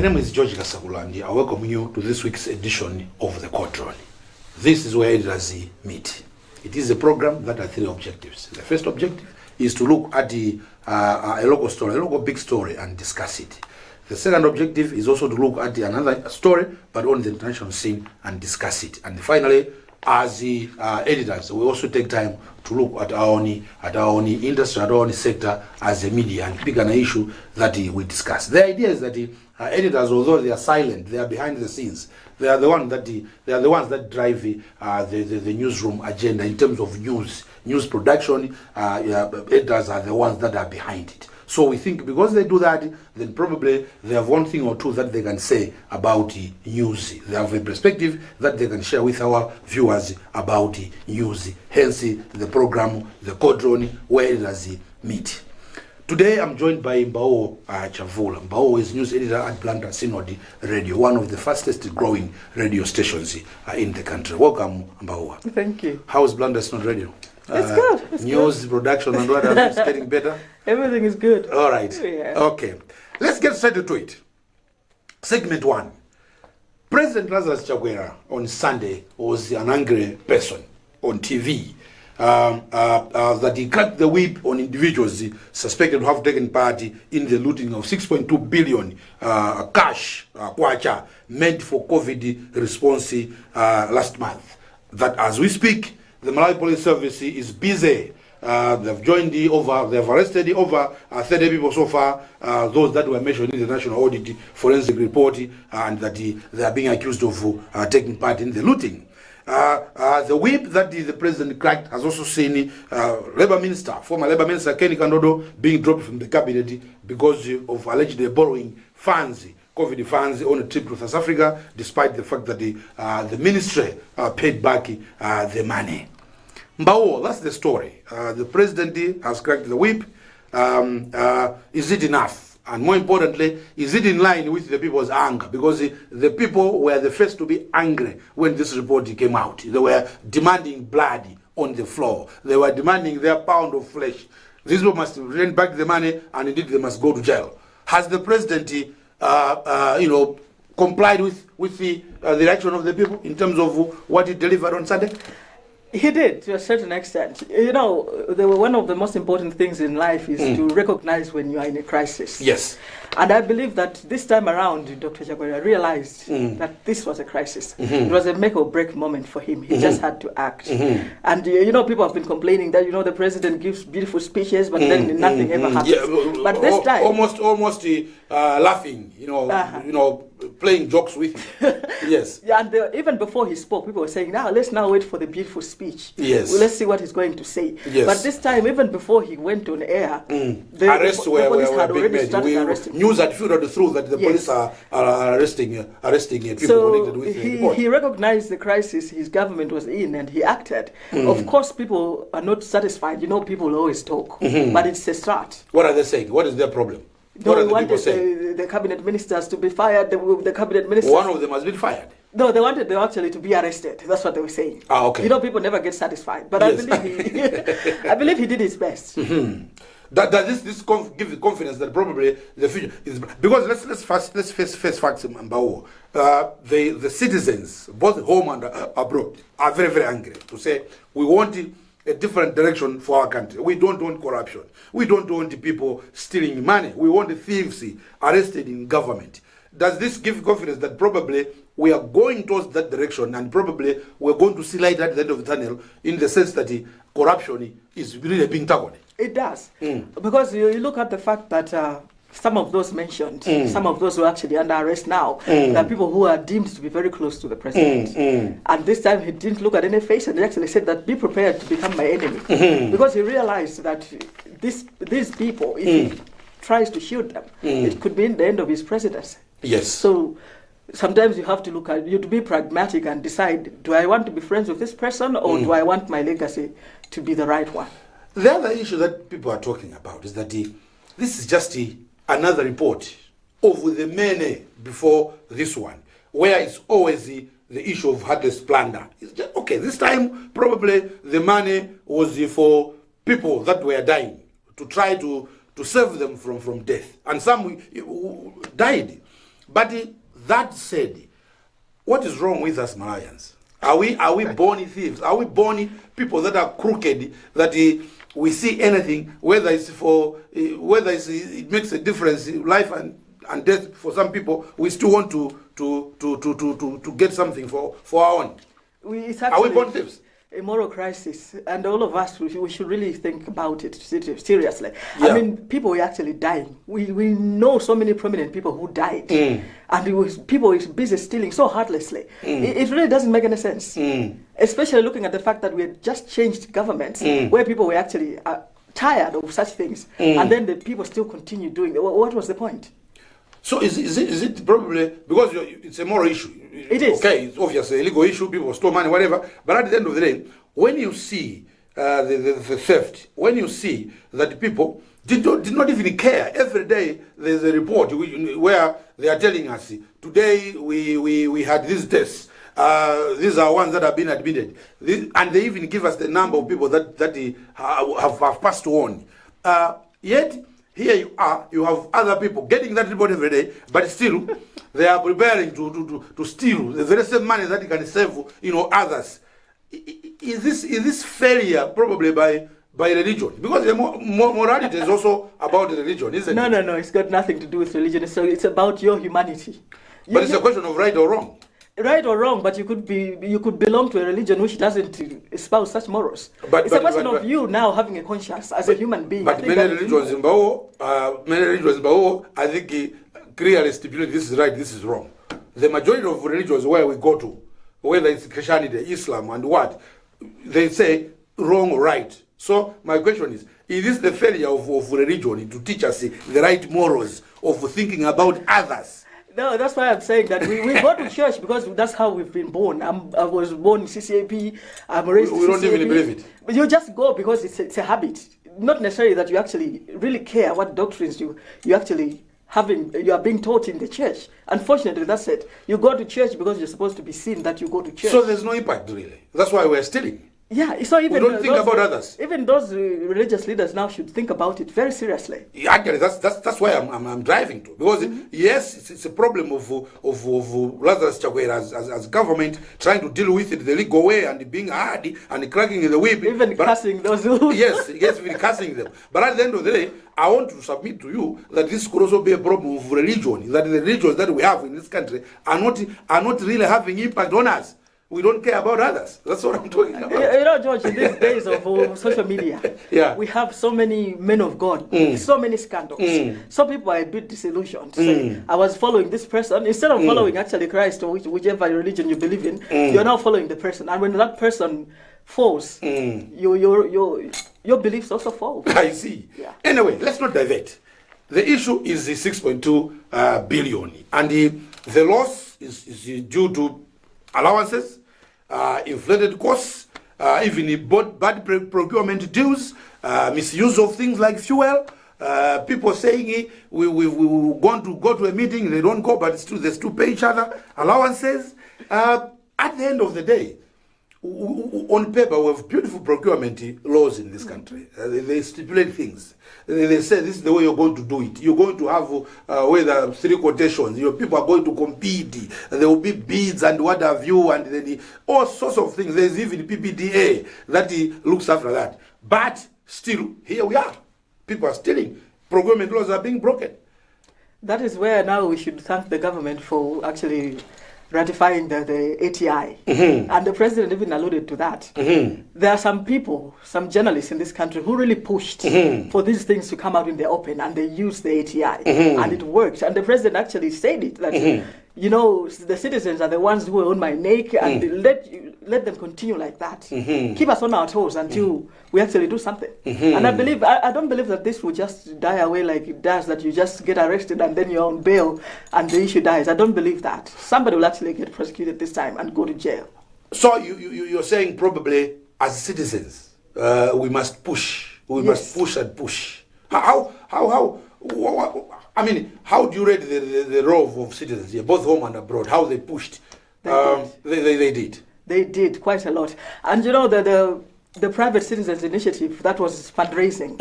name is George Kasakulandi. I welcome you to this week's edition of the Cauldron. This is where editors meet. It is a program that has three objectives. The first objective is to look at a local story, a local big story, and discuss it. The second objective is also to look at another story, but on the international scene, and discuss it. And finally, as the editors, we also take time to look at our own industry, our own sector as a media, and pick an issue that we discuss. The idea is that editors, although they are silent, they are behind the scenes. They are the ones that drive the newsroom agenda in terms of news production. Editors are the ones that are behind it. So we think because they do that, then probably they have one thing or two that they can say about news. They have a perspective that they can share with our viewers about news. Hence the program, the Cauldron, where editors meet. Today I'm joined by Mibawa Chavula. Mibawa is news editor at Blantyre Synod Radio, one of the fastest growing radio stations in the country. Welcome, Mibawa. Thank you. How's Blantyre Synod Radio? It's good. It's news, good. Production, and what else is getting better? Everything is good. All right. Yeah. Okay. Let's get straight to it. Segment 1. President Lazarus Chakwera on Sunday was an angry person on TV. That he cracked the whip on individuals suspected to have taken part in the looting of 6.2 billion cash kwacha meant for COVID response last month. That as we speak, the Malawi Police Service is busy. They've arrested over 30 people so far, those that were mentioned in the National Audit Forensic Report, and that they are being accused of taking part in the looting. The whip that the president cracked has also seen former Labour Minister Kenny Kandodo being dropped from the cabinet because of allegedly borrowing funds, COVID funds, on a trip to South Africa, despite the fact that the ministry paid back the money. Mibawa, that's the story. The president has cracked the whip. Is it enough? And more importantly, is it in line with the people's anger? Because the people were the first to be angry when this report came out. They were demanding blood on the floor. They were demanding their pound of flesh. These people must return back the money, and indeed they must go to jail. Has the president, complied with the reaction of the people in terms of what he delivered on Sunday? He did, to a certain extent. One of the most important things in life is to recognize when you are in a crisis. Yes. And I believe that this time around, Dr. Chakwera realized that this was a crisis. It was a make or break moment for him. He just had to act. And, people have been complaining that, the president gives beautiful speeches, but then nothing ever happens. Yeah, but this time... Almost laughing, playing jokes with him. Yes. Yeah, and even before he spoke, people were saying, let's wait for the beautiful speech. Yes. Well, let's see what he's going to say. Yes. But this time, even before he went on air, the arrests police had being already made. started arresting. News had filtered through that the police are arresting people connected with the report. He recognized the crisis his government was in, and he acted. Of course, people are not satisfied. People always talk, but it's a start. What are they saying? What is their problem? No, they wanted the cabinet ministers to be fired. The cabinet ministers. One of them has been fired. No, they wanted them actually to be arrested. That's what they were saying. Okay. People never get satisfied, but Yes. I believe he did his best. Does this give the confidence that probably the future is, because let's face facts, Mibawa. The citizens, both home and abroad, are very, very angry to say we want a different direction for our country. We don't want corruption. We don't want people stealing money. We want the thieves arrested in government. Does this give confidence that probably we are going towards that direction, and probably we're going to see light at the end of the tunnel, in the sense that corruption is really being tackled? It does. Because you look at the fact that some of those mentioned, some of those who are actually under arrest now, are people who are deemed to be very close to the president. And this time he didn't look at any face, and he actually said that, be prepared to become my enemy. Because he realized that these people, if he tries to shield them, it could be in the end of his presidency. Yes. So sometimes you have to look at, you to be pragmatic and decide, do I want to be friends with this person, or do I want my legacy to be the right one? The other issue that people are talking about is that this is just another report of the many before this one, where it's always the issue of heartless plunder. It's just, okay, this time probably the money was for people that were dying, to try to save them from death. And some died. But that said, what is wrong with us Malawians? Are we born thieves? Are we born people that are crooked, that we see anything, whether it makes a difference in life and death for some people, we still want to get something for our own? Are we born thieves? A moral crisis, and all of us, we should really think about it seriously. Yeah. I mean, people were actually dying. We know so many prominent people who died, and people were busy stealing so heartlessly. It really doesn't make any sense, especially looking at the fact that we had just changed governments where people were actually tired of such things, and then the people still continue doing it. What was the point? So is it probably because it's a moral issue? It is. Okay, it's obviously a legal issue, people stole money, whatever. But at the end of the day, when you see the theft, when you see that people did not even care, every day there's a report where they are telling us, today we had these deaths. These are ones that have been admitted. And they even give us the number of people that have passed on. Yet, here you have other people getting that report every day, but still they are preparing to steal the very same money that you can save, others. Is this failure probably by religion? Because the morality is also about religion, isn't it? No, it's got nothing to do with religion. So it's about your humanity. But it's a question of right or wrong. Right or wrong, but you could belong to a religion which doesn't espouse such morals. It's a question of you now having a conscience as a human being. But many religions in Mibawa, I think clearly stipulate this is right, this is wrong. The majority of religions where we go to, whether it's Christianity, Islam, and what, they say wrong or right. So my question is this the failure of religion to teach us the right morals of thinking about others? No, that's why I'm saying that we go to church because that's how we've been born. I was born in CCAP. I'm raised in CCAP. We don't even believe it. But you just go because it's a habit. Not necessarily that you actually really care what doctrines you are being taught in the church. Unfortunately, that's it. You go to church because you're supposed to be seen that you go to church. So there's no impact really. That's why we're stealing. Yeah, so even we don't think about others. Even those religious leaders now should think about it very seriously. Actually, that's why I'm driving to, because yes, it's a problem of Lazarus Chakwera as government trying to deal with it the legal way and being hard and cracking the whip, even cussing those who yes, even cussing them. But at the end of the day, I want to submit to you that this could also be a problem of religion. That the religions that we have in this country are not really having impact on us. We don't care about others. That's what I'm talking about. George, in these days of social media, we have so many men of God, so many scandals. Some people are a bit disillusioned. Say, I was following this person. Instead of following actually Christ or whichever religion you believe in, you're now following the person. And when that person falls, your beliefs also fall. I see. Yeah. Anyway, let's not divert. The issue is the 6.2 billion. And the loss is due to allowances, inflated costs, even bad procurement deals, misuse of things like fuel, people saying we want to go to a meeting, they don't go, but they still pay each other, allowances. At the end of the day, on paper, we have beautiful procurement laws in this country. They stipulate things. They say this is the way you're going to do it. You're going to have whether 3 quotations. Your people are going to compete. There will be bids and what have you, and then all sorts of things. There's even PPDA that looks after that. But still, here we are. People are stealing. Procurement laws are being broken. That is where now we should thank the government for actually ratifying the ATI. And the president even alluded to that. There are some people, some journalists in this country who really pushed for these things to come out in the open, and they used the ATI. And it worked. And the president actually said it, that, the citizens are the ones who are on my neck, and let them continue like that. Keep us on our toes until we actually do something. And I don't believe that this will just die away like it does, that you just get arrested and then you're on bail and the issue dies. I don't believe that. Somebody will actually get prosecuted this time and go to jail. So you're saying probably as citizens, we must push. We must push and push. How I mean, how do you rate the role of citizens here, both home and abroad? How they pushed? They did. They did quite a lot. And the the private citizens initiative that was fundraising,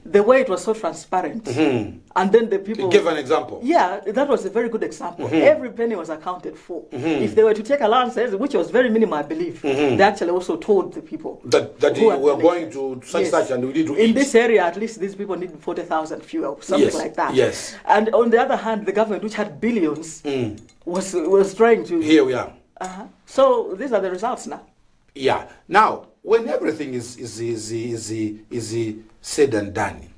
the way it was so transparent, and then the people give an example. Yeah, that was a very good example. Every penny was accounted for. If they were to take allowances, which was very minimal, I believe, they actually also told the people that we were going to such and we need to in eat. This area, at least these people need 40,000 fuel, something like that. Yes. And on the other hand, the government, which had billions, was trying to. Here we are. So these are the results now. Yeah. Now, when everything is said and done,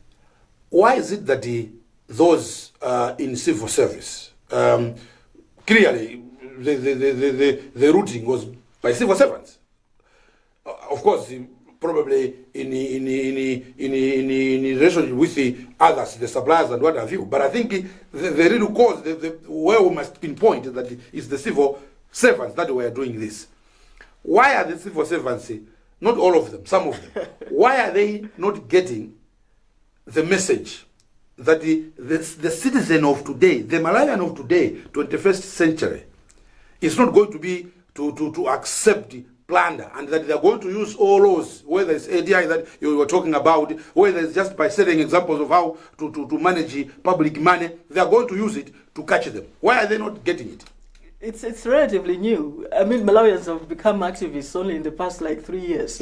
why is it that those in civil service clearly the routing was by civil servants? Of course, probably in relation with the others, the suppliers and what have you. But I think the real cause, where we must pinpoint that is the civil servants that were doing this. Why are the civil servants, not all of them, some of them, why are they not getting the message that the citizen of today, the Malawian of today, 21st century, is not going to be to accept plunder, and that they are going to use all those, whether it's ADI that you were talking about, whether it's just by setting examples of how to manage public money, they are going to use it to catch them. Why are they not getting it? It's relatively new. I mean, Malawians have become activists only in the past 3 years.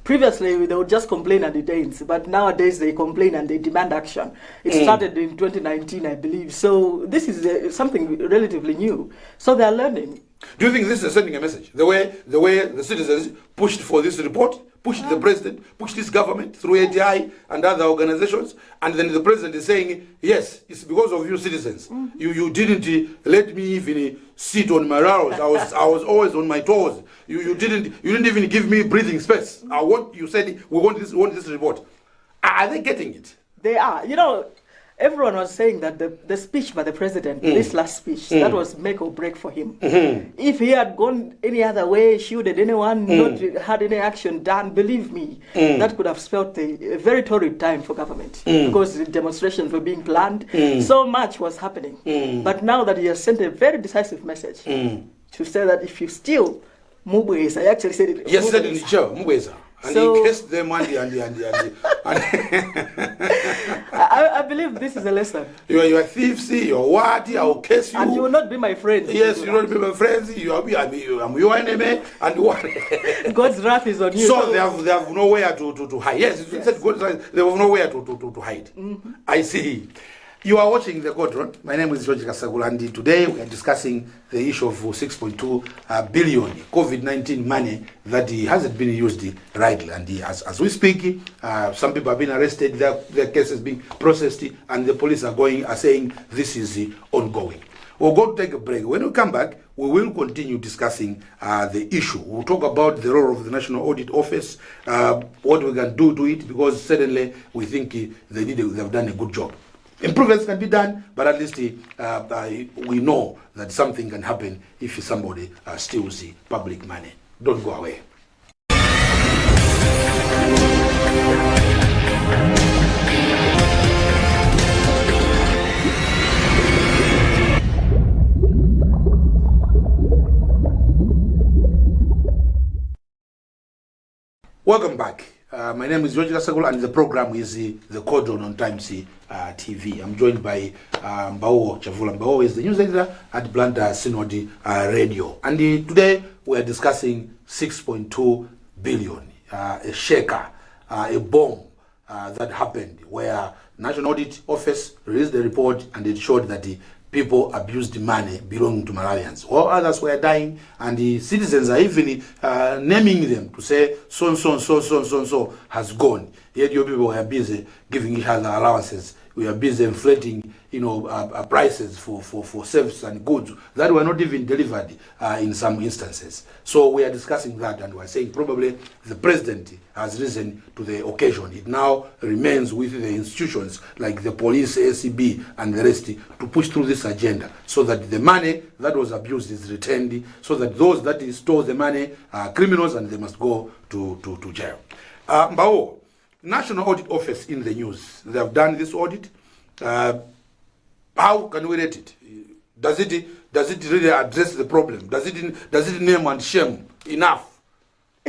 Previously, they would just complain and didn't, but nowadays they complain and they demand action. It started in 2019, I believe. So this is something relatively new. So they are learning. Do you think this is sending a message? The way the citizens pushed for this report, pushed the president, pushed this government through ADI and other organizations, and then the president is saying, yes, it's because of you citizens. You didn't let me even sit on my laurels. I was always on my toes. You didn't even give me breathing space. You said we want this report. Are they getting it? They are. Everyone was saying that the speech by the president, this last speech, that was make or break for him. If he had gone any other way, shielded anyone, not had any action done, believe me, that could have spelled a very torrid time for government, because the demonstrations were being planned. So much was happening. But now that he has sent a very decisive message to say that if you steal Mubweza, I actually said it. Yes, said it in the show, Mubweza. And so, he kissed them and I believe this is a lesson. You are thieves, you're what, I will curse you. And you will not be my friend. Yes, you will not be my friends, I'm your enemy, and what? God's wrath is on you. So they have nowhere to hide. Yes, it said God's wrath, they have nowhere to hide. I see. You are watching the Cauldron. My name is Zodiak, and today we are discussing the issue of 6.2 billion COVID-19 money that hasn't been used rightly. And as we speak, some people have been arrested, their cases being processed, and the police are saying this is ongoing. We'll go to take a break. When we come back, we will continue discussing the issue. We'll talk about the role of the National Audit Office, what we can do to it, because certainly we think they've done a good job. Improvements can be done, but at least we know that something can happen if somebody steals the public money. Don't go away. Welcome back. My name is Zodiak, and the program is the Cauldron on Times TV. I'm joined by Mibawa. Mibawa is the news editor at Blanda Synod Radio. And today we are discussing 6.2 billion, a shaker, a bomb that happened where National Audit Office released the report, and it showed that the people abused the money belonging to Malawians. While others were dying, and the citizens are even naming them to say so has gone. Yet your people were busy giving each other allowances. We are busy inflating, prices for services and goods that were not even delivered in some instances. So we are discussing that, and we are saying probably the president has risen to the occasion. It now remains with the institutions like the police, ACB, and the rest to push through this agenda so that the money that was abused is returned, so that those that stole the money are criminals and they must go to jail. Mibawa, National Audit Office in the news. They have done this audit. How can we rate it? Does it really address the problem? Does it name and shame enough?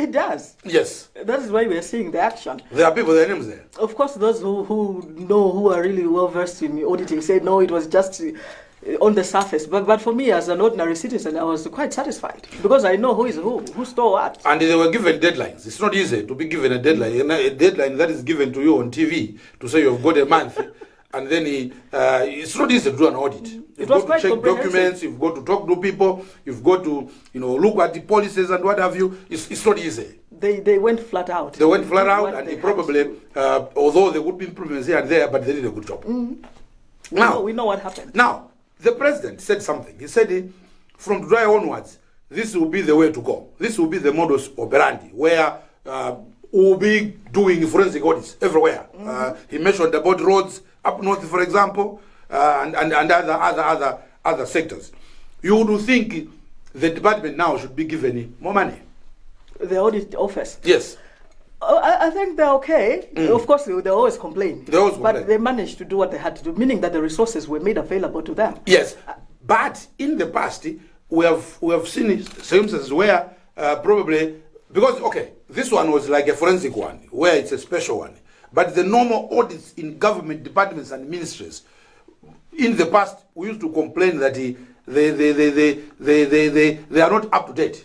It does. Yes. That is why we are seeing the action. There are people, their names there. Of course, those who know, who are really well versed in auditing, say no, it was just on the surface. But for me, as an ordinary citizen, I was quite satisfied because I know who is who stole what. And they were given deadlines. It's not easy to be given a deadline. A deadline that is given to you on TV to say you've got a month. And then it's not easy to do an audit. You've got to check documents, you've got to talk to people, you've got to, look at the policies and what have you. It's not easy. They went flat out. They went flat out, and they probably, although there would be improvements here and there, but they did a good job. Mm-hmm. We know what happened. Now, the president said something. He said, from July onwards, this will be the way to go. This will be the modus operandi, where we'll be doing forensic audits everywhere. He mentioned about roads up north, for example, and other sectors. You would think the department now should be given more money. The audit office? Yes. I think they're okay. Of course, they always complain. But they managed to do what they had to do, meaning that the resources were made available to them. Yes. But in the past, we have seen circumstances where probably, because, okay, this one was like a forensic one, where it's a special one. But the normal audits in government departments and ministries, in the past, we used to complain that they are not up to date.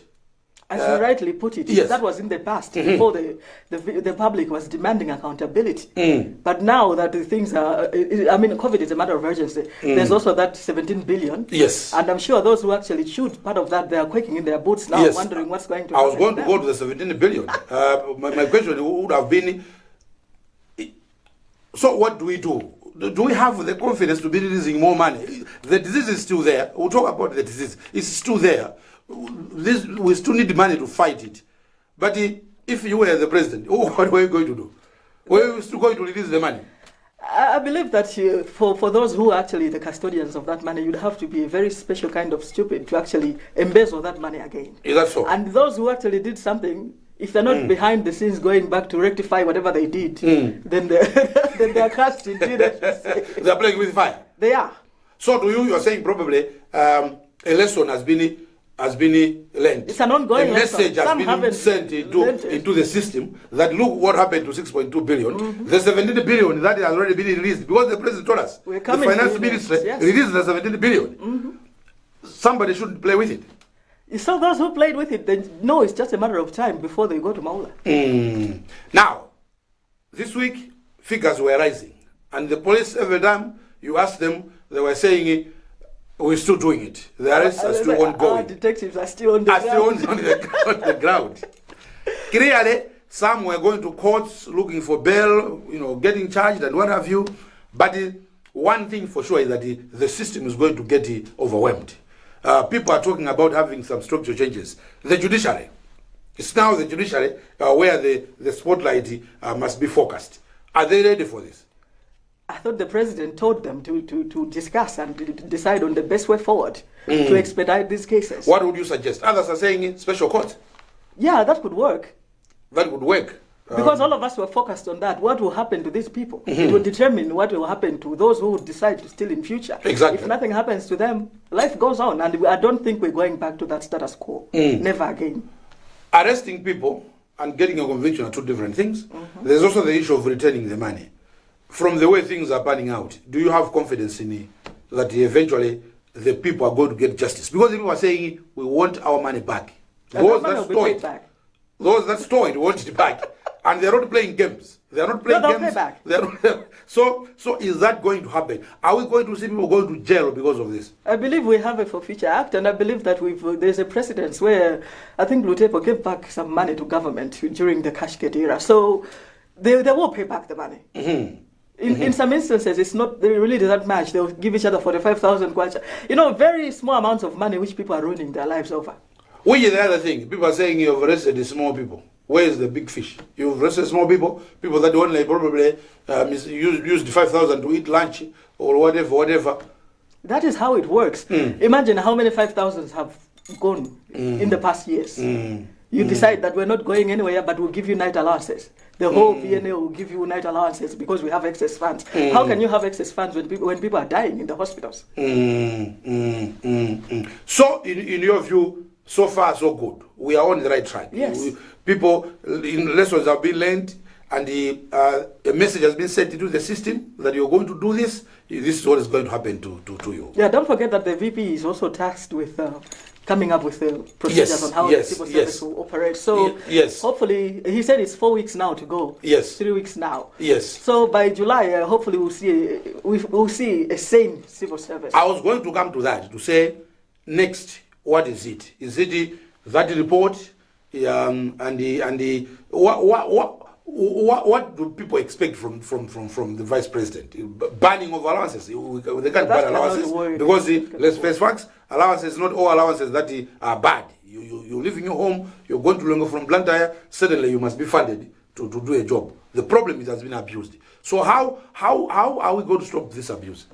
As you rightly put it, yes. That was in the past, before the public was demanding accountability. But now that the things are, COVID is a matter of urgency. There's also that 17 billion. Yes. And I'm sure those who actually chewed part of that, they are quaking in their boots now, wondering what's going to happen. I was going to go to the 17 billion. My question would have been, so what do we do? Do we have the confidence to be releasing more money? The disease is still there. We'll talk about the disease. It's still there. We still need money to fight it. But if you were the president, what were you going to do? Were you still going to release the money? I believe that for those who are actually the custodians of that money, you'd have to be a very special kind of stupid to actually embezzle that money again. Is that so? And those who actually did something, if they're not behind the scenes going back to rectify whatever they did, then they're cast indeed. They're playing with fire. They are. So to you're saying probably a lesson has been learned. It's an ongoing message has been sent into the system that look what happened to 6.2 billion. The 17 billion that has already been released because the president told us. The finance ministry released the 17 billion. Somebody shouldn't play with it. So those who played with it, they know it's just a matter of time before they go to Maula. Now, this week, figures were rising. And the police, every time you ask them, they were saying, we're still doing it. The arrests are still ongoing. Our detectives are still on the ground. Still on the ground. Clearly, some were going to courts looking for bail, getting charged and what have you. But one thing for sure is that the system is going to get overwhelmed. People are talking about having some structural changes. The judiciary. It's now the judiciary where the spotlight must be focused. Are they ready for this? I thought the president told them to discuss and decide on the best way forward to expedite these cases. What would you suggest? Others are saying special court. Yeah, that could work. That would work. Because all of us were focused on that. What will happen to these people? It will determine what will happen to those who decide to steal in future. Exactly. If nothing happens to them, life goes on. And I don't think we're going back to that status quo. Never again. Arresting people and getting a conviction are two different things. There's also the issue of returning the money. From the way things are panning out, do you have confidence in that eventually the people are going to get justice? Because people are saying, we want our money back. Those that stole it want it back. And they're not playing games. They're not playing games. Pay back. So is that going to happen? Are we going to see people going to jail because of this? I believe we have a Forfeiture Act, and I believe that there's a precedence where I think Lutepo gave back some money to government during the Cashgate era. So they will pay back the money. In some instances, it's not really that much. They'll give each other 45,000 kwacha. Very small amounts of money which people are ruining their lives over. Which is the other thing. People are saying you've arrested the small people. Where is the big fish? You've arrested small people that only probably used 5,000 to eat lunch or whatever. That is how it works. Imagine how many 5,000s have gone in the past years. You decide that we're not going anywhere, but we'll give you night allowances. The whole VNA will give you night allowances because we have excess funds. How can you have excess funds when people are dying in the hospitals? So, in your view, So far, so good. We are on the right track. Yes. People, in lessons have been learned, and a message has been sent into the system that you're going to do this. This is what is going to happen to you. Yeah, don't forget that the VP is also tasked with coming up with the procedures on how the civil service will operate. So hopefully, he said it's 4 weeks now to go. Yes. 3 weeks now. Yes. So by July, hopefully we'll see a sane civil service. I was going to come to that to say, next, what is it? Is it that report? What do people expect from the vice president? Banning of allowances. They can't ban allowances because let's face facts. Allowances, not all allowances that are bad. You're leaving your home. You're going to Longo from Blantyre. Suddenly you must be funded to do a job. The problem is it has been abused. So how are we going to stop this abuse?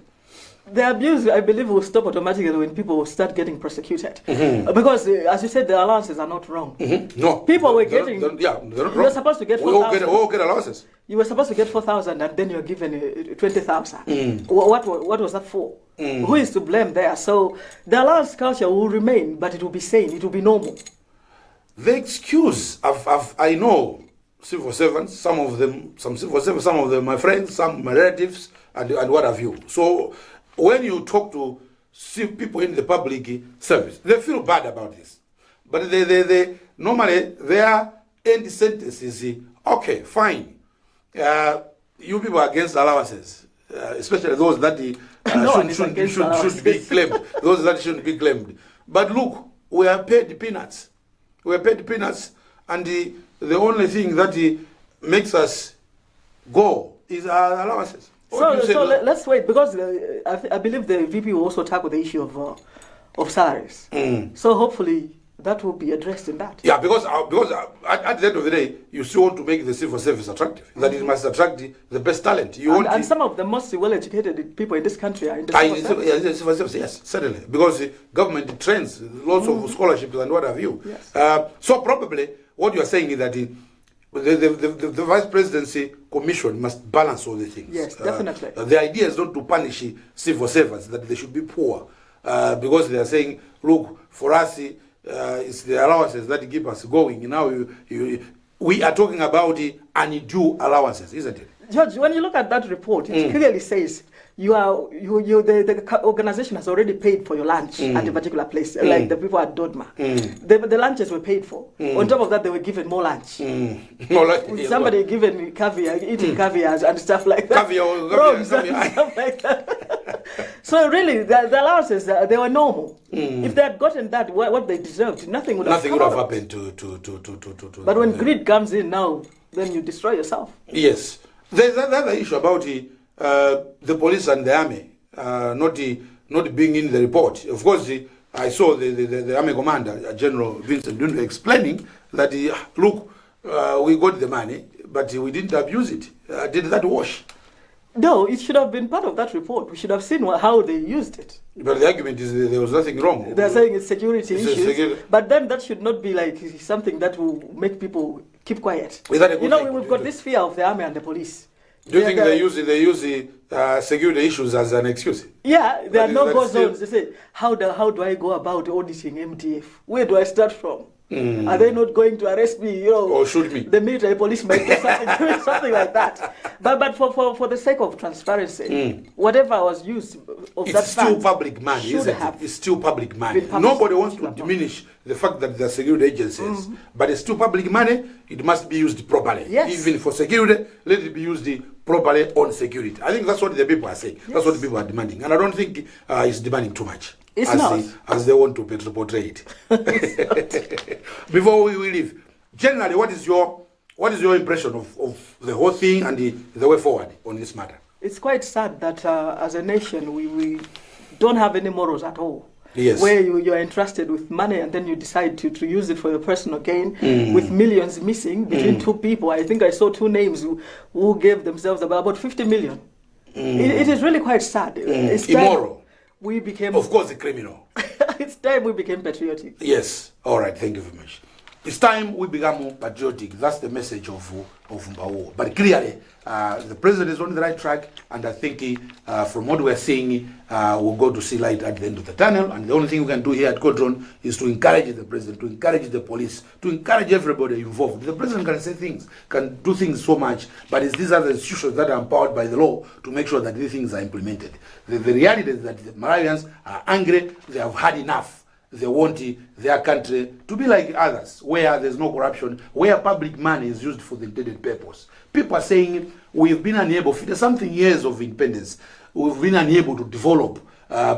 The abuse, I believe, will stop automatically when people will start getting prosecuted. Because, as you said, the allowances are not wrong. No. People were getting... they're not wrong. You were supposed to get 4,000. We all get allowances. You were supposed to get 4,000 and then you're given 20,000. What was that for? Who is to blame there? So the allowance culture will remain, but it will be sane. It will be normal. The excuse, I know civil servants, some civil servants, some of them my friends, some my relatives, and what have you. So when you talk to people in the public service, they feel bad about this. But they normally their end sentence is, okay, fine. You people are against allowances, especially those that should be claimed. Those that shouldn't be claimed. But look, we are paid peanuts. We are paid peanuts, and the only thing that makes us go is our allowances. So let's wait, because I believe the VP will also tackle the issue of salaries. So hopefully that will be addressed in that. Yeah, because at the end of the day, you still want to make the civil service attractive. That it must attract the best talent. And some of the most well-educated people in this country are in the civil service. Yes, certainly. Because the government trains lots of scholarships and what have you. Yes. So probably what you are saying is that the Vice Presidency Commission must balance all the things. Yes, definitely. The idea is not to punish civil servants, that they should be poor. Because they are saying, look, for us, it's the allowances that keep us going. Now we are talking about the undue allowances, isn't it? George, when you look at that report, it clearly says the organization has already paid for your lunch at a particular place, like the people at Dodma. The lunches were paid for. On top of that, they were given more lunch. Somebody given caviar, eating caviar and stuff like that. Caviar. Stuff like that. So really, the allowances, they were normal. If they had gotten that, what they deserved, nothing would have happened to. But when greed comes in now, then you destroy yourself. Yes. There's another issue about the police and the army not being in the report. Of course, I saw the army commander, General Vincent Dundu, explaining that, look, we got the money, but we didn't abuse it. Did that wash? No, it should have been part of that report. We should have seen how they used it. But the argument is there was nothing wrong. They're saying it's security issues. But then that should not be like something that will make people keep quiet. Is that a good thing? We've got this fear of the army and the police. Do you think they use the security issues as an excuse? Yeah, there are no go zones. They say, how do I go about auditing MTF? Where do I start from? Are they not going to arrest me? Or shoot me? The military police might do something like that. But for the sake of transparency, whatever was used of it's that still public money, isn't it? It's still public money. Nobody wants to diminish the fact that there are security agencies, but it's still public money. It must be used properly. Yes. Even for security, let it be used properly on security. I think that's what the people are saying. Yes. That's what the people are demanding, and I don't think it's demanding too much. It's not. As they want to portray it. Before we leave, generally, what is your impression of the whole thing and the way forward on this matter? It's quite sad that as a nation we don't have any morals at all. Yes. Where you're entrusted with money and then you decide to use it for your personal gain, with millions missing between two people. I think I saw two names who gave themselves about 50 million. It is really quite sad. It's immoral. We became, of course, a criminal. It's time we became patriotic. Yes. All right. Thank you very much. it's time we become more patriotic. That's the message of Mibawa. But clearly, the president is on the right track, and I think from what we're seeing, we'll go to see light at the end of the tunnel. And the only thing we can do here at Cauldron is to encourage the president, to encourage the police, to encourage everybody involved. The president can say things, can do things so much, but it's these other institutions that are empowered by the law to make sure that these things are implemented. The reality is that the Malawians are angry. They have had enough. They want their country to be like others, where there's no corruption, where public money is used for the intended purpose. People are saying we've been unable, for something years of independence, we've been unable to develop.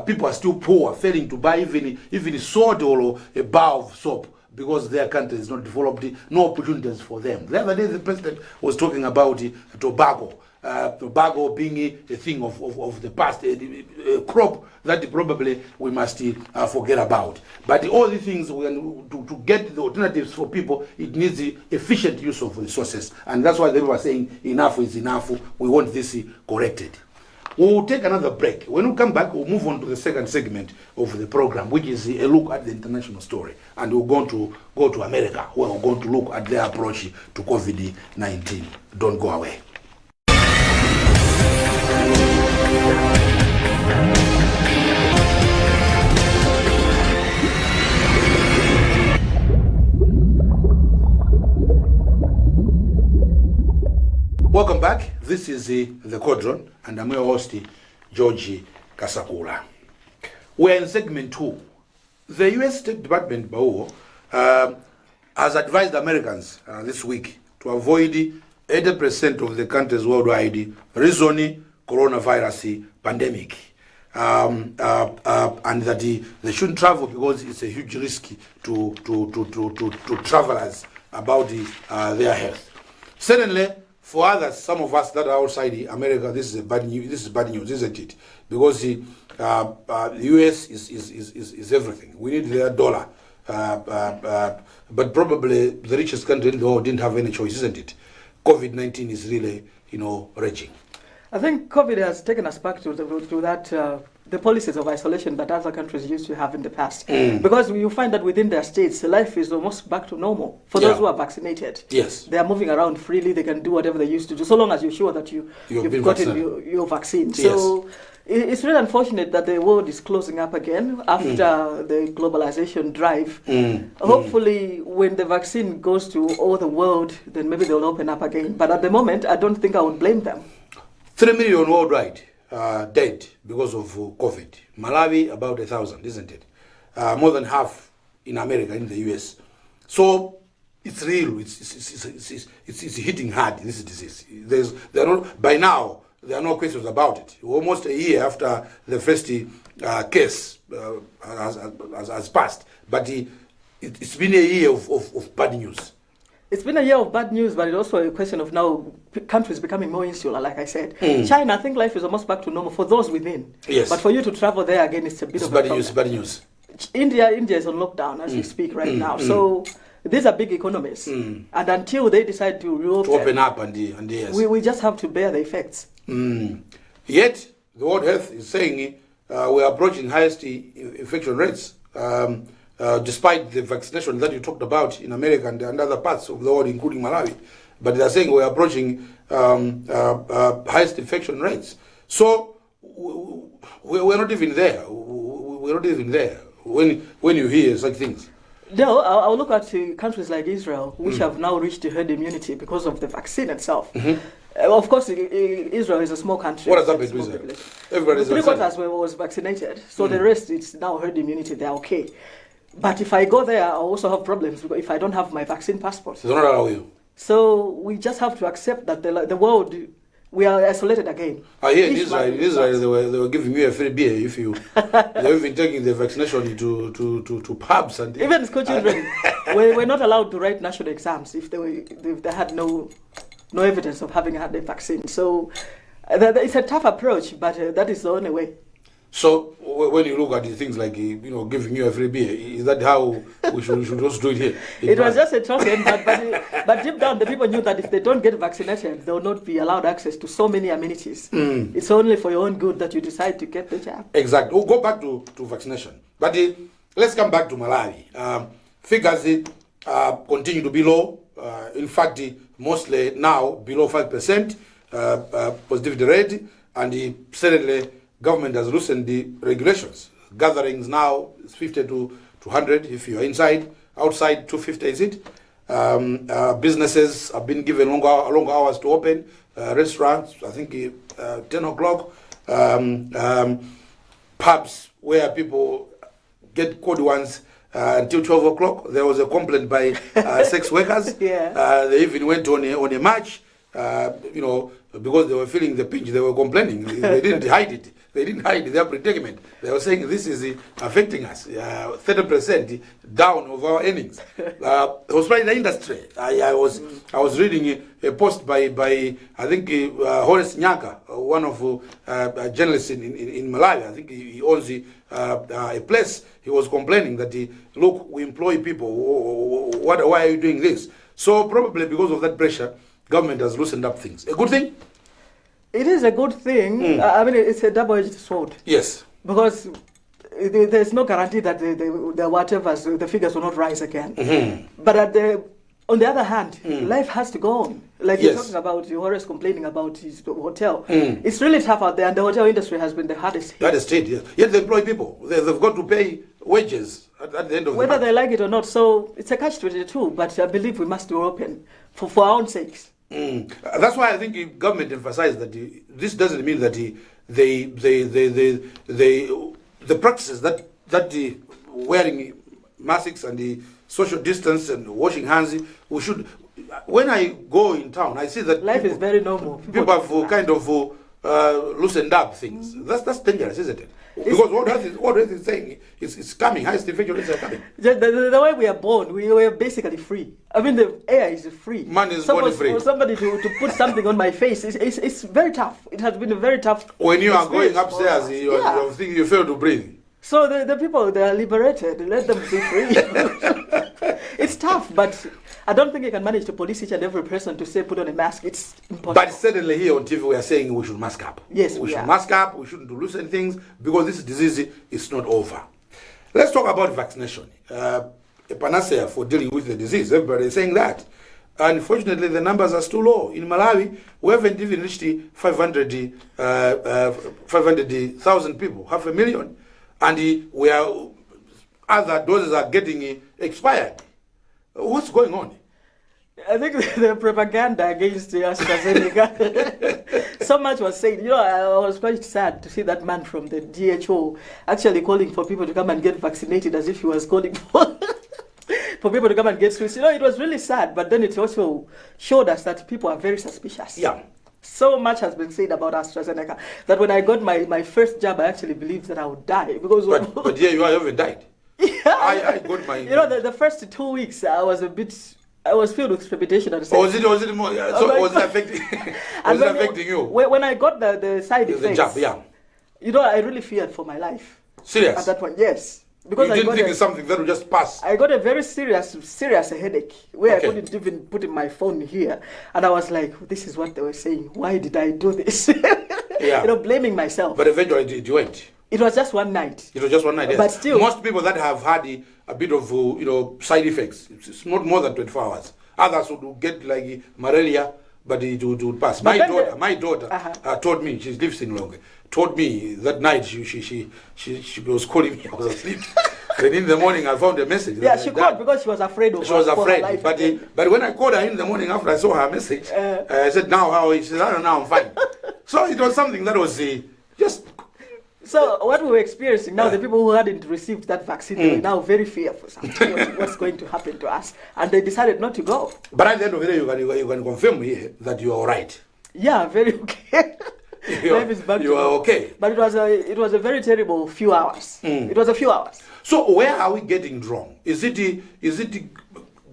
People are still poor, failing to buy even salt or a bar of soap because their country is not developed, no opportunities for them. The other day, the president was talking about tobacco. Tobacco being a thing of the past, a crop that probably we must forget about. But all these things, to get the alternatives for people, it needs the efficient use of resources. And that's why they were saying enough is enough. We want this corrected. We'll take another break. When we come back, we'll move on to the second segment of the program, which is a look at the international story. And we're going to go to America, where we're going to look at their approach to COVID-19. Don't go away. Welcome back. This is the Cauldron, and I'm your host, George Kasakula. We're in segment 2. The U.S. State Department, Mibawa, has advised Americans this week to avoid 80% of the countries worldwide reasoning coronavirus pandemic, and that they shouldn't travel because it's a huge risk to travelers about their health. Certainly, for others, some of us that are outside America, this is bad news. This is bad news, isn't it? Because the U.S. is everything. We need their dollar, but probably the richest country in the world didn't have any choice, isn't it? COVID-19 is really, raging. I think COVID has taken us back to the policies of isolation that other countries used to have in the past. Because you find that within their states, life is almost back to normal. For those who are vaccinated, yes, they are moving around freely. They can do whatever they used to do, so long as you're sure that you've gotten your vaccine. Yes. So it's really unfortunate that the world is closing up again after the globalization drive. Hopefully, when the vaccine goes to all the world, then maybe they'll open up again. But at the moment, I don't think I would blame them. 3 million worldwide dead because of COVID. Malawi, about 1,000, isn't it? More than half in America, in the US. So it's real. It's hitting hard, this disease. By now, there are no questions about it. Almost a year after the first case has passed. But it's been a year of bad news. It's been a year of bad news, but it's also a question of now countries becoming more insular, like I said. China, I think life is almost back to normal for those within. Yes. But for you to travel there again, it's a bit of a problem. Bad news. India is on lockdown as we speak right now. So these are big economies. And until they decide to open up, and yes. we just have to bear the effects. Yet, the World Health is saying we are approaching highest infection rates. Despite the vaccination that you talked about in America and other parts of the world, including Malawi. But they are saying we're approaching highest infection rates. So we're not even there. We're not even there when you hear such things. No, I'll look at countries like Israel, which have now reached herd immunity because of the vaccine itself. Of course, Israel is a small country. What has happened to Israel? Everybody's vaccinated. 3/4 was vaccinated. So the rest, it's now herd immunity. They're okay. But if I go there, I also have problems because if I don't have my vaccine passport. They don't allow you. So we just have to accept that the world, we are isolated again. Here in Israel, they were giving you a free beer if you. They've been taking the vaccination to pubs and even school children were not allowed to write national exams if they had no evidence of having had the vaccine. So it's a tough approach, but that is the only way. So when you look at the things like giving you a free beer, is that how we should also do it here? It was just a token, but deep down the people knew that if they don't get vaccinated, they will not be allowed access to so many amenities. It's only for your own good that you decide to get the jab. Exactly. We'll go back to vaccination, but let's come back to Malawi. Figures continue to be low. In fact, mostly now below 5% positivity rate, and certainly government has loosened the regulations. Gatherings now is 50 to 100 if you are inside. Outside 250 is it? Businesses have been given longer hours to open. Restaurants, I think 10 o'clock. Pubs where people get cold ones until 12 o'clock. There was a complaint by sex workers. They even went on a march, because they were feeling the pinch. They were complaining. They didn't hide it. They didn't hide their predicament. They were saying this is affecting us. 30% down of our earnings. Hospitality industry. I was reading a post by I think Horace Nyaka, one of journalists in Malawi. I think he owns a place. He was complaining that look, we employ people. Why are you doing this? So probably because of that pressure, government has loosened up things. A good thing. It is a good thing. I mean, it's a double-edged sword. Yes. Because there's no guarantee that the figures will not rise again. Mm-hmm. But on the other hand, life has to go on. Like you're talking about, Horace complaining about his hotel. It's really tough out there, and the hotel industry has been the hardest hit. That is it, yes. Yet they employ people. They've got to pay wages at the end of the month. Whether they like it or not. So it's a catch-22, but I believe we must do open for our own sakes. That's why I think the government emphasized that this doesn't mean that the practices that the wearing masks and the social distance and washing hands, we should. When I go in town, I see that life is very normal. People have kind of loosened up things. That's dangerous, isn't it? Because what Earth is saying is coming. Highest infection rates are coming. The way we are born, we are basically free. I mean, the air is free. Man is born free. For somebody to put something on my face, it's very tough. It has been a very tough. When you are going upstairs, you fail to breathe. So the people, they are liberated. Let them be free. It's tough, but I don't think you can manage to police each and every person to say put on a mask. It's impossible. But certainly here on TV we are saying we should mask up. Yes, we should mask up. We shouldn't do loosen things because this disease is not over. Let's talk about vaccination. A panacea for dealing with the disease. Everybody is saying that. Unfortunately, the numbers are still low. In Malawi, we haven't even reached the 500,000 people, 500,000. And other doses are getting expired. What's going on? I think the propaganda against AstraZeneca. So much was said. I was quite sad to see that man from the DHO actually calling for people to come and get vaccinated as if he was calling for people to come and get Swiss. It was really sad, but then it also showed us that people are very suspicious. Yeah. So much has been said about AstraZeneca that when I got my first jab, I actually believed that I would die. But yeah, you haven't died. Yeah. I got my... the first 2 weeks, I was filled with trepidation. Was it more... So was it affecting you? When I got the side effects... The jab, yeah. I really feared for my life. Serious? At that point, yes. Because you didn't think it's something that would just pass? I got a very serious headache where I couldn't even put in my phone here. And I was like, this is what they were saying. Why did I do this? Blaming myself. But eventually you went. It was just one night. It was just one night, yes. But still... Most people that have had a bit of, side effects, it's not more than 24 hours. Others would get like malaria, but it would pass. My daughter told me, she lives in Longwe, told me that night she was calling me, I was asleep. Then in the morning I found a message. Yeah, she called because she was afraid of her life. But when I called her in the morning after I saw her message, I said, now how is she? She said, I don't know, I'm fine. So it was something that was just... So what we were experiencing now, the people who hadn't received that vaccine, they were now very fearful. What's going to happen to us? And they decided not to go. But at the end of the day, you can confirm here that you are all right. Yeah, very okay. You are okay. But it was a very terrible few hours. It was a few hours. So where are we getting wrong? Is it the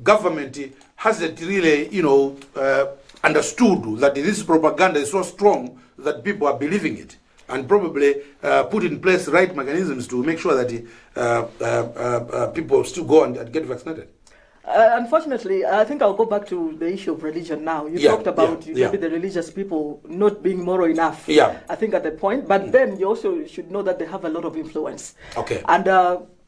government hasn't really, understood that this propaganda is so strong that people are believing it? And probably put in place right mechanisms to make sure that people still go and get vaccinated. Unfortunately, I think I'll go back to the issue of religion now. You talked about maybe the religious people not being moral enough, I think, at the point. But then you also should know that they have a lot of influence. Okay. And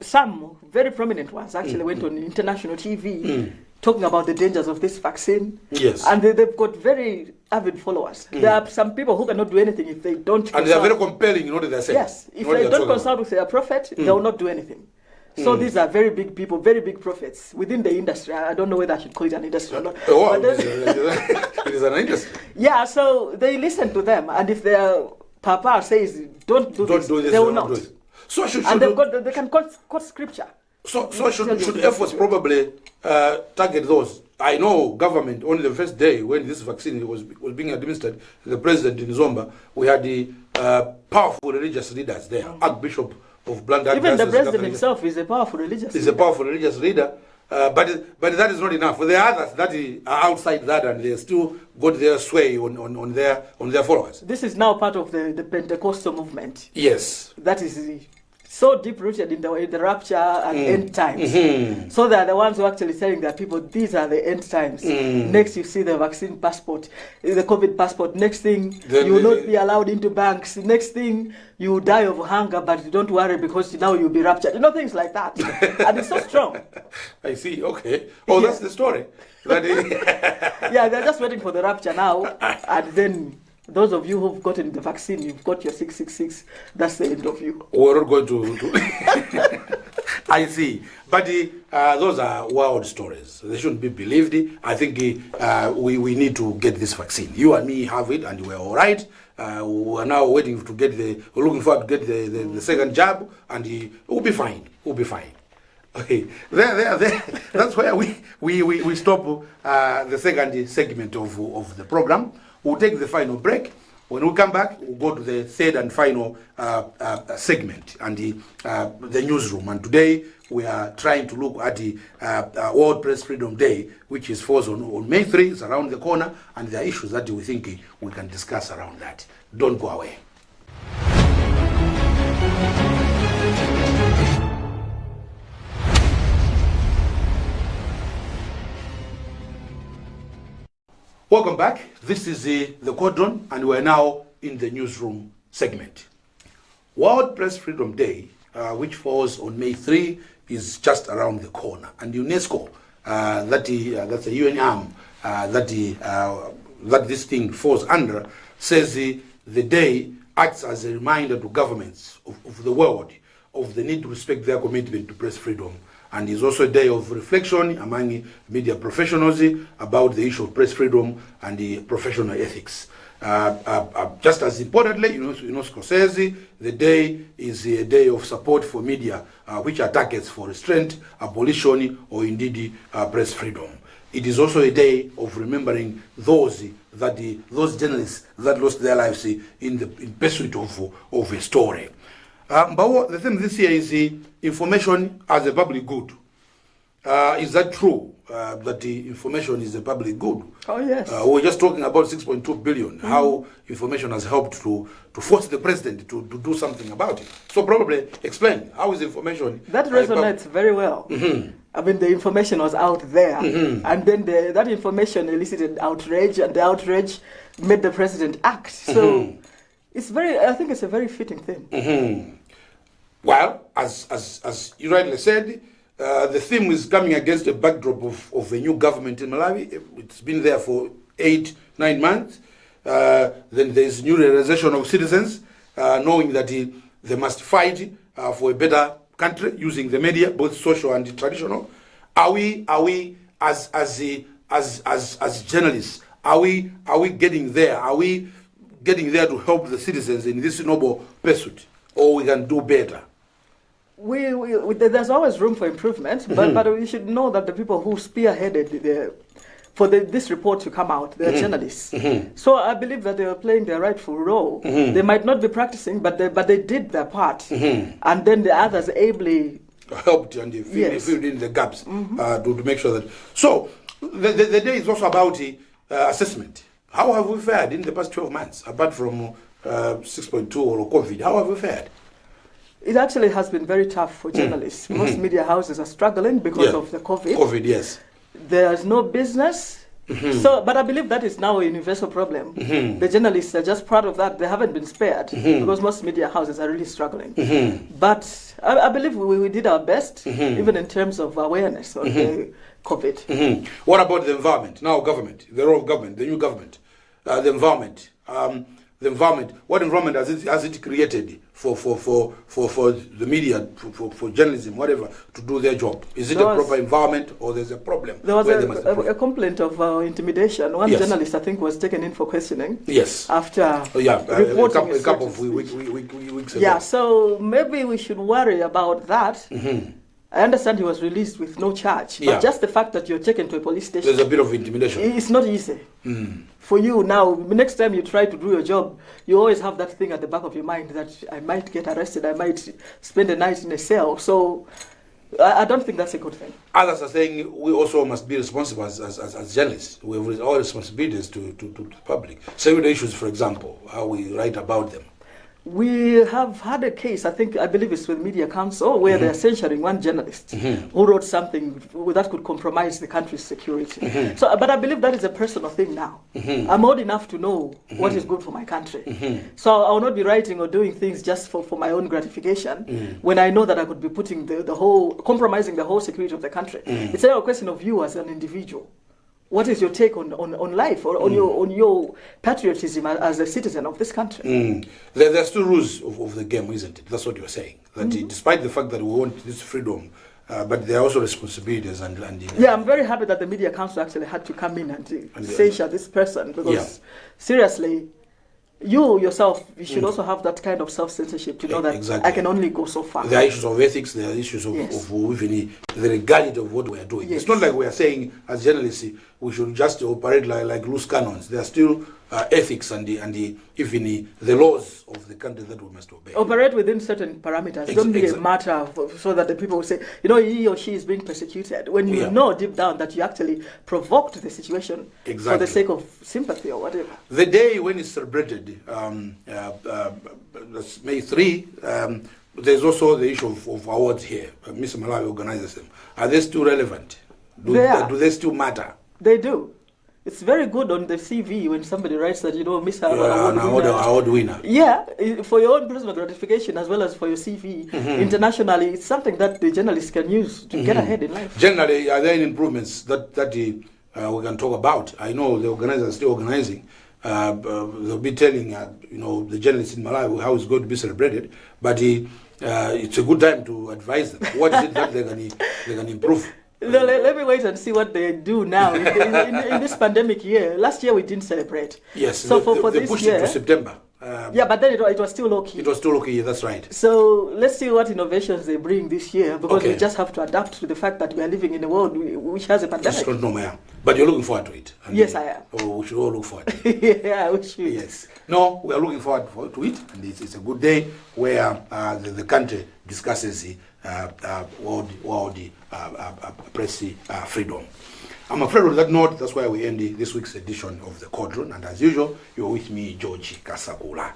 some very prominent ones actually went on international TV talking about the dangers of this vaccine. Yes. And they've got very avid followers. There are some people who cannot do anything if they don't And they are very compelling in what they are saying. Yes. If they don't consult with their prophet, they will not do anything. So these are very big people, very big prophets within the industry. I don't know whether I should call it an industry or not. Oh, it is an industry. Yeah, so they listen to them, and if their papa says, don't do this, they will not. So they can quote scripture. So should efforts probably target those? I know government, only the first day when this vaccine was being administered, the president in Zomba, we had the powerful religious leaders there, Archbishop of Blantyre. Even the president himself is a powerful religious leader. Is a powerful religious leader. But that is not enough. There are others that are outside that, and they still got their sway on their followers. This is now part of the Pentecostal movement. Yes. That is so deep rooted in the rapture and end times. So they are the ones who are actually telling their people, these are the end times. Next you see the vaccine passport, the COVID passport. Next thing, you will not be allowed into banks. Next thing, you will die of hunger, but don't worry because now you'll be raptured. Things like that. And it's so strong. I see, okay. Oh, that's the story. Yeah, they're just waiting for the rapture now. And then those of you who've gotten the vaccine, you've got your 666. That's the end of you. We're not going to. I see. But those are wild stories. They shouldn't be believed. I think we need to get this vaccine. You and me have it, and we're all right. We're now waiting to get we're looking forward to get the second jab, and we'll be fine. We'll be fine. Okay, there. That's where we stop the second segment of the program. We'll take the final break. When we come back, we'll go to the third and final segment and the newsroom. And today we are trying to look at the World Press Freedom Day, which falls on May 3. It's around the corner, and there are issues that we think we can discuss around that. Don't go away. Welcome back. This is the Cauldron, and we're now in the newsroom segment. World Press Freedom Day, which falls on May 3, is just around the corner. And UNESCO, that's a UN arm that this thing falls under, says the day acts as a reminder to governments of the world of the need to respect their commitment to press freedom. And it's also a day of reflection among media professionals about the issue of press freedom and the professional ethics. Just as importantly, UNESCO says the day is a day of support for media, which are targets for restraint, abolition, or indeed press freedom. It is also a day of remembering those journalists that lost their lives in pursuit of a story. But the theme this year is information as a public good. Is that true, that the information is a public good? Oh, yes. We're just talking about 6.2 billion, how information has helped to force the president to do something about it. So probably explain, how is information... That resonates very well. I mean, the information was out there, and then that information elicited outrage, and the outrage made the president act. So I think it's a very fitting thing. Well, as you rightly said, the theme is coming against a backdrop of a new government in Malawi. It's been there for 8-9 months. Then there's new realization of citizens, knowing that they must fight for a better country using the media, both social and traditional. Are we as journalists? Are we getting there? Are we getting there to help the citizens in this noble pursuit, or we can do better? There's always room for improvement, but we should know that the people who spearheaded this report to come out, they're journalists. So I believe that they are playing their rightful role. They might not be practicing, but they did their part. And then the others ably helped and filled in the gaps to make sure that... So the day is also about assessment. How have we fared in the past 12 months, apart from 6.2 or COVID? How have we fared? It actually has been very tough for journalists. Most media houses are struggling because of the COVID. COVID, yes. There's no business. So, but I believe that is now a universal problem. The journalists are just proud of that. They haven't been spared because most media houses are really struggling. But I believe we did our best, even in terms of awareness of the COVID. What about the environment? Now government, the role of government, the new government, the environment. The environment. What environment has it created for the media, for journalism, whatever, to do their job? Is it a proper environment, or there's a problem? There was a complaint of intimidation. One journalist, I think, was taken in for questioning. Yes. After reporting a couple of weeks ago. Yeah. So maybe we should worry about that. I understand he was released with no charge, but just the fact that you're taken to a police station, there's a bit of intimidation. It's not easy. For you now, next time you try to do your job, you always have that thing at the back of your mind that I might get arrested, I might spend the night in a cell. So I don't think that's a good thing. Others are saying we also must be responsible as journalists. We have all responsibilities to the public. Security issues, for example, how we write about them. We have had a case, I believe it's with Media Council, where they are censuring one journalist who wrote something that could compromise the country's security. So, but I believe that is a personal thing now. I'm old enough to know what is good for my country. So I will not be writing or doing things just for my own gratification when I know that I could be putting compromising the whole security of the country. It's a question of you as an individual. What is your take on life, or on your patriotism as a citizen of this country? There's two rules of the game, isn't it? That's what you're saying. That despite the fact that we want this freedom, but there are also responsibilities yeah, I'm very happy that the Media Council actually had to come in and censure this person, because seriously, you yourself, you should also have that kind of self-censorship to know that I can only go so far. There are issues of ethics, there are issues of even the legality of what we are doing. It's not like we are saying as journalists we should just operate like loose cannons. There are still ethics and even the laws of the country that we must obey. Operate within certain parameters. Don't be a matter so that the people will say, he or she is being persecuted, when you know deep down that you actually provoked the situation for the sake of sympathy or whatever. The day when it's celebrated, May 3, there's also the issue of awards here. Miss Malawi organizes them. Are they still relevant? Do they still matter? They do. It's very good on the CV when somebody writes that, Miss award winner. Yeah, for your own personal gratification as well as for your CV. Internationally, it's something that the journalists can use to get ahead in life. Generally, are there any improvements that we can talk about? I know the organizers are still organizing. They'll be telling the journalists in Malawi how it's going to be celebrated, but it's a good time to advise them. What is it that they can improve? Let me wait and see what they do now in this pandemic year. Last year we didn't celebrate. Yes, so for they this pushed year, it to September. But then it was still low key. It was still low key, that's right. So let's see what innovations they bring this year, because we just have to adapt to the fact that we are living in a world which has a pandemic. It's not normal, but you're looking forward to it. Yes, I am. We should all look forward to it. Yeah, we should. Yes. No, we are looking forward to it, and it's a good day where the country discusses world press freedom. I'm afraid on that note, that's why we end this week's edition of the Cauldron, and as usual, you're with me, George Kasakula.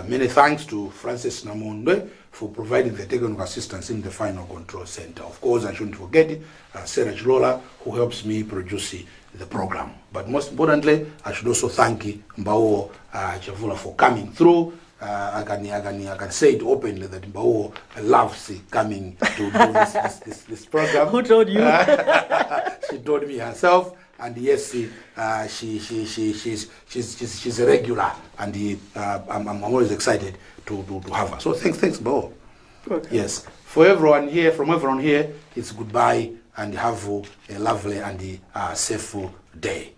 Many thanks to Francis Namondwe for providing the technical assistance in the final control center. Of course, I shouldn't forget Sarah Chilola, who helps me produce the program. But most importantly, I should also thank Mibawa Chavula for coming through. I can say it openly that Mibawa loves coming to do this program. Who told you? She told me herself, and yes, she's a regular, and I'm always excited to have her. So thanks, Mibawa. Okay. Yes, from everyone here, it's goodbye and have a lovely and safe day.